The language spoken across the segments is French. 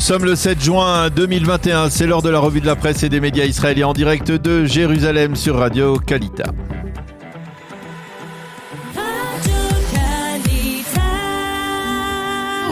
Nous sommes le 7 juin 2021, c'est l'heure de la revue de la presse et des médias israéliens en direct de Jérusalem sur Radio Kalita.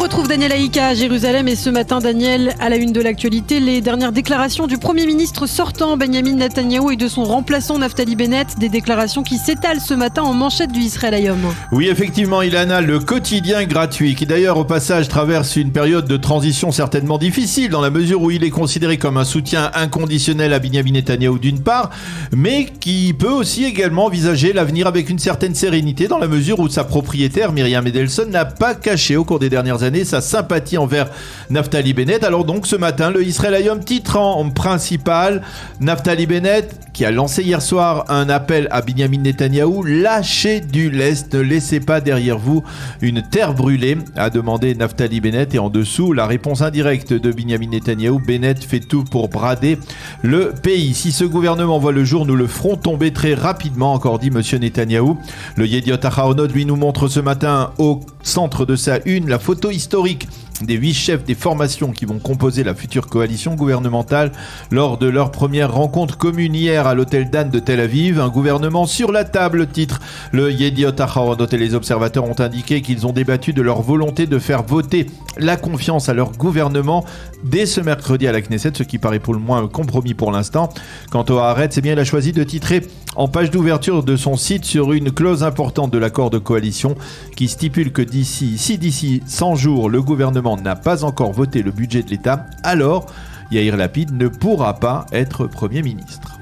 On retrouve Daniel Haïka à Jérusalem et ce matin, Daniel, à la une de l'actualité, les dernières déclarations du Premier ministre sortant Benjamin Netanyahou et de son remplaçant Naftali Bennett, des déclarations qui s'étalent ce matin en manchette du Israël Hayom. Oui, effectivement, Ilana, le quotidien gratuit, qui d'ailleurs au passage traverse une période de transition certainement difficile dans la mesure où il est considéré comme un soutien inconditionnel à Benjamin Netanyahou d'une part, mais qui peut aussi également envisager l'avenir avec une certaine sérénité dans la mesure où sa propriétaire, Myriam Edelson, n'a pas caché au cours des dernières années sa sympathie envers Naftali Bennett. Alors donc ce matin, le Israël Hayom titrant en principal Naftali Bennett qui a lancé hier soir un appel à Benjamin Netanyahou: lâchez du lest, ne laissez pas derrière vous une terre brûlée, a demandé Naftali Bennett. Et en dessous, la réponse indirecte de Benjamin Netanyahou: Bennett fait tout pour brader le pays. Si ce gouvernement voit le jour, nous le ferons tomber très rapidement, encore dit monsieur Netanyahou. Le Yediot Aharonot lui nous montre ce matin au centre de sa une la photo historique des 8 chefs des formations qui vont composer la future coalition gouvernementale lors de leur première rencontre commune hier à l'hôtel Dan de Tel Aviv. Un gouvernement sur la table, titre le Yediot Aharonot, et les observateurs ont indiqué qu'ils ont débattu de leur volonté de faire voter la confiance à leur gouvernement dès ce mercredi à la Knesset, ce qui paraît pour le moins un compromis pour l'instant. Quant au Haaretz, eh bien, il a choisi de titrer en page d'ouverture de son site sur une clause importante de l'accord de coalition qui stipule que d'ici 100 jours, le gouvernement n'a pas encore voté le budget de l'État, alors Yair Lapid ne pourra pas être Premier ministre.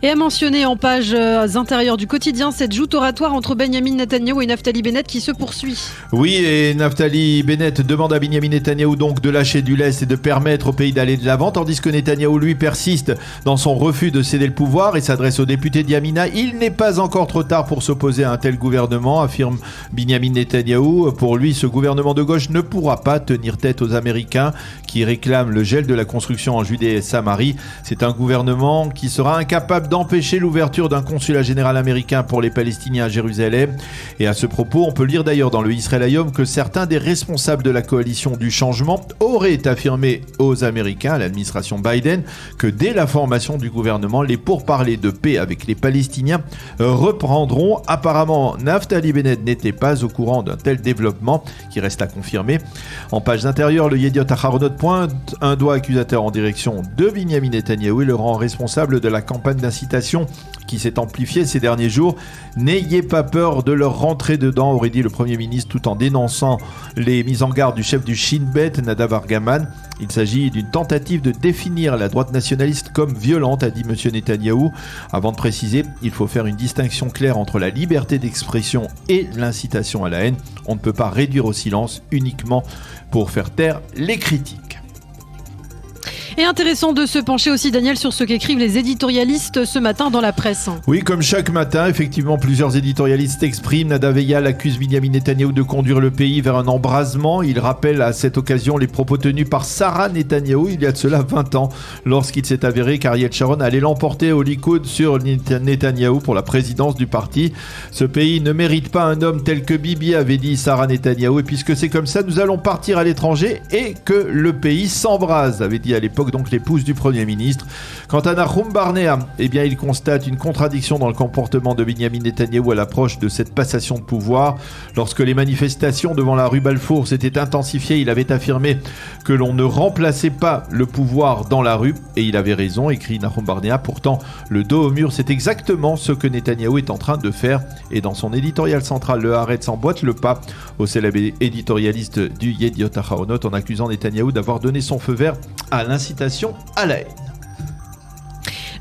Et à mentionner en pages intérieures du quotidien cette joute oratoire entre Benjamin Netanyahou et Naftali Bennett qui se poursuit. Oui, et Naftali Bennett demande à Benjamin Netanyahou donc de lâcher du lest et de permettre au pays d'aller de l'avant, tandis que Netanyahou lui persiste dans son refus de céder le pouvoir et s'adresse au député d'Yamina. Il n'est pas encore trop tard pour s'opposer à un tel gouvernement, affirme Benjamin Netanyahou. Pour lui, ce gouvernement de gauche ne pourra pas tenir tête aux Américains qui réclament le gel de la construction en Judée et Samarie. C'est un gouvernement qui sera incapable d'empêcher l'ouverture d'un consulat général américain pour les Palestiniens à Jérusalem. Et à ce propos, on peut lire d'ailleurs dans le Israël Hayom que certains des responsables de la coalition du changement auraient affirmé aux Américains, à l'administration Biden, que dès la formation du gouvernement, les pourparlers de paix avec les Palestiniens reprendront. Apparemment, Naftali Bennett n'était pas au courant d'un tel développement qui reste à confirmer. En pages intérieures, le Yediot Aharonot pointe un doigt accusateur en direction de Benjamin Netanyahou et le rend responsable de la campagne d'incitation qui s'est amplifiée ces derniers jours. N'ayez pas peur de leur rentrer dedans, aurait dit le Premier ministre, tout en dénonçant les mises en garde du chef du Shin Bet, Nadav Argaman. Il s'agit d'une tentative de définir la droite nationaliste comme violente, a dit M. Netanyahou. Avant de préciser, il faut faire une distinction claire entre la liberté d'expression et l'incitation à la haine. On ne peut pas réduire au silence uniquement pour faire taire les critiques. Et intéressant de se pencher aussi, Daniel, sur ce qu'écrivent les éditorialistes ce matin dans la presse. Oui, comme chaque matin, effectivement, plusieurs éditorialistes expriment. Nadav Eyal accuse Benjamin Netanyahou de conduire le pays vers un embrasement. Il rappelle à cette occasion les propos tenus par Sarah Netanyahou il y a de cela 20 ans, lorsqu'il s'est avéré qu'Ariel Sharon allait l'emporter au Likoud sur Netanyahou pour la présidence du parti. Ce pays ne mérite pas un homme tel que Bibi, avait dit Sarah Netanyahou, et puisque c'est comme ça, nous allons partir à l'étranger et que le pays s'embrase, avait dit à l'époque donc l'épouse du Premier ministre. Quant à Nahum Barnea, eh bien, il constate une contradiction dans le comportement de Benjamin Netanyahou à l'approche de cette passation de pouvoir. Lorsque les manifestations devant la rue Balfour s'étaient intensifiées, il avait affirmé que l'on ne remplaçait pas le pouvoir dans la rue, et il avait raison, écrit Nahum Barnea. Pourtant, le dos au mur, c'est exactement ce que Netanyahou est en train de faire, et dans son éditorial central, le Haaretz emboîte le pas au célèbre éditorialiste du Yediot Aharonot en accusant Netanyahou d'avoir donné son feu vert à l'incitation à la haine.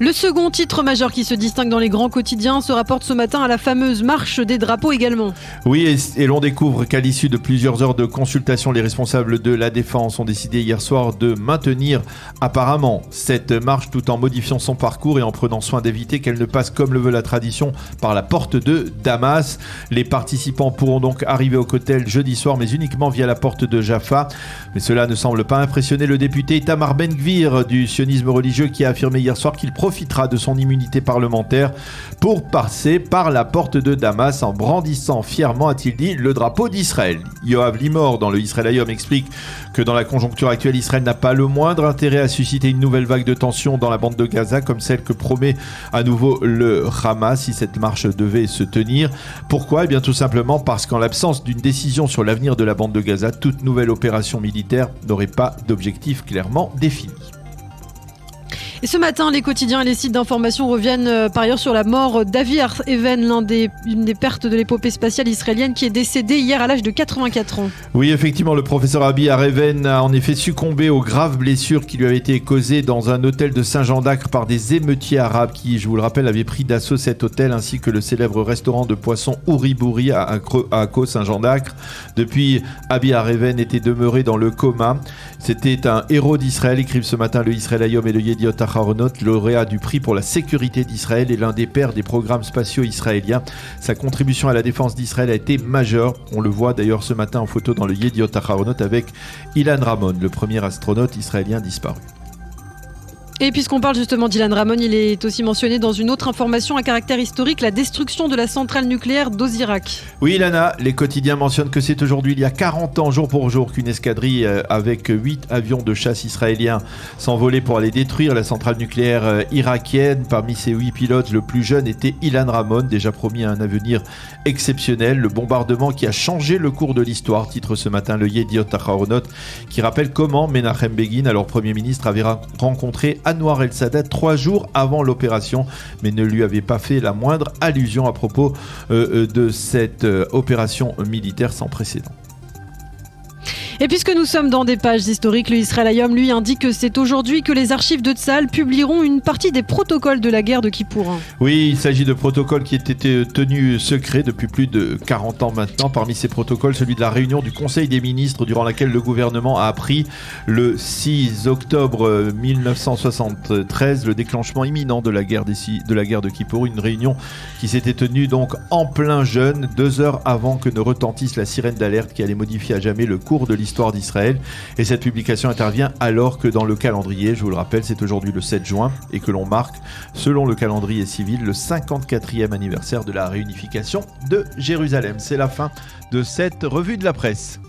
Le second titre majeur qui se distingue dans les grands quotidiens se rapporte ce matin à la fameuse marche des drapeaux également. Oui, et l'on découvre qu'à l'issue de plusieurs heures de consultation, les responsables de la défense ont décidé hier soir de maintenir apparemment cette marche tout en modifiant son parcours et en prenant soin d'éviter qu'elle ne passe, comme le veut la tradition, par la porte de Damas. Les participants pourront donc arriver au Kotel jeudi soir, mais uniquement via la porte de Jaffa. Mais cela ne semble pas impressionner le député Itamar Ben-Gvir du sionisme religieux qui a affirmé hier soir qu'il profitera de son immunité parlementaire pour passer par la porte de Damas en brandissant fièrement, a-t-il dit, le drapeau d'Israël. Yoav Limor, dans le Israël Hayom, explique que dans la conjoncture actuelle, Israël n'a pas le moindre intérêt à susciter une nouvelle vague de tension dans la bande de Gaza, comme celle que promet à nouveau le Hamas si cette marche devait se tenir. Pourquoi ? Eh bien tout simplement parce qu'en l'absence d'une décision sur l'avenir de la bande de Gaza, toute nouvelle opération militaire n'aurait pas d'objectif clairement défini. Et ce matin, les quotidiens et les sites d'information reviennent par ailleurs sur la mort d'Avi Har-Even, une des pertes de l'épopée spatiale israélienne qui est décédé hier à l'âge de 84 ans. Oui, effectivement, le professeur Avi Har-Even a en effet succombé aux graves blessures qui lui avaient été causées dans un hôtel de Saint-Jean-d'Acre par des émeutiers arabes qui, je vous le rappelle, avaient pris d'assaut cet hôtel ainsi que le célèbre restaurant de poissons Ouri-Bouri à Akko, Saint-Jean-d'Acre. Depuis, Avi Har-Even était demeuré dans le coma. C'était un héros d'Israël, écrivent ce matin le Israël Hayom et le Yediot Aharonot, lauréat du prix pour la sécurité d'Israël et l'un des pères des programmes spatiaux israéliens. Sa contribution à la défense d'Israël a été majeure. On le voit d'ailleurs ce matin en photo dans le Yediot Aharonot avec Ilan Ramon, le premier astronaute israélien disparu. Et puisqu'on parle justement d'Ilan Ramon, il est aussi mentionné dans une autre information à caractère historique, la destruction de la centrale nucléaire d'Ozirak. Oui, Lana, les quotidiens mentionnent que c'est aujourd'hui, il y a 40 ans, jour pour jour, qu'une escadrille avec 8 avions de chasse israéliens s'envolait pour aller détruire la centrale nucléaire irakienne. Parmi ces 8 pilotes, le plus jeune était Ilan Ramon, déjà promis à un avenir exceptionnel. Le bombardement qui a changé le cours de l'histoire, titre ce matin le Yediot Aharonot, qui rappelle comment Menachem Begin, alors Premier ministre, avait rencontré Anwar el-Sadat 3 jours avant l'opération, mais ne lui avait pas fait la moindre allusion à propos de cette opération militaire sans précédent. Et puisque nous sommes dans des pages historiques, le Israël Hayom, lui, indique que c'est aujourd'hui que les archives de Tzahal publieront une partie des protocoles de la guerre de Kippour. Oui, il s'agit de protocoles qui étaient tenus secrets depuis plus de 40 ans maintenant. Parmi ces protocoles, celui de la réunion du Conseil des ministres durant laquelle le gouvernement a appris le 6 octobre 1973 le déclenchement imminent de la guerre de Kippour. Une réunion qui s'était tenue donc en plein jeûne, 2 heures avant que ne retentisse la sirène d'alerte qui allait modifier à jamais le cours de l'histoire d'Israël. Et cette publication intervient alors que dans le calendrier, je vous le rappelle, c'est aujourd'hui le 7 juin et que l'on marque, selon le calendrier civil, le 54e anniversaire de la réunification de Jérusalem. C'est la fin de cette revue de la presse.